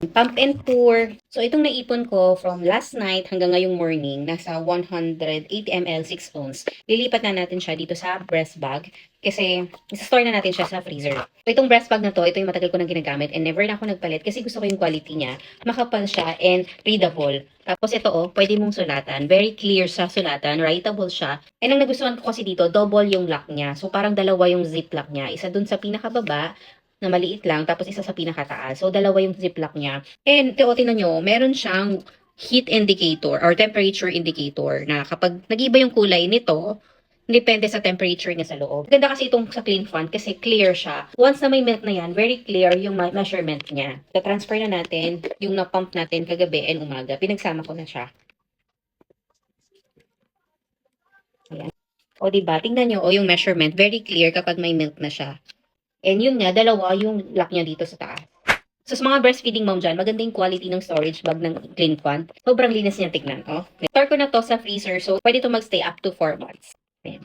Pump and pour. So, itong naipon ko from last night hanggang ngayong morning, nasa 180 ml, 6 ounce. Lilipat na natin siya dito sa breast bag kasi isa-store na natin siya sa freezer. So, itong breast bag na to, ito yung matagal ko nang ginagamit and never na ako nagpalit kasi gusto ko yung quality niya. Makapal siya and readable. Tapos ito pwede mong sulatan. Very clear sa sulatan, writable siya. And ang nagustuhan ko kasi dito, double yung lock niya. So, parang dalawa yung zip lock niya. Isa dun sa pinakababa, na maliit lang, tapos isa sa pinakataas. So, dalawa yung ziplock niya. And, tingnan nyo, meron siyang heat indicator or temperature indicator na kapag nag-iba yung kulay nito, depende sa temperature niya sa loob. Ganda kasi itong sa Clean Font kasi clear siya. Once na may milk na yan, very clear yung measurement niya. Ta-transfer na natin yung na-pump natin kagabi and umaga. Pinagsama ko na siya. Ayan. O, diba? Tingnan nyo, yung measurement. Very clear kapag may milk na siya. And yun nga, dalawa yung lock niya dito sa taas. So, sa mga breastfeeding mom dyan, maganda yung quality ng storage bag ng Clean Font. Sobrang linis niya tignan, oh. Store ko na to sa freezer, so pwede to magstay up to 4 months. Ayan.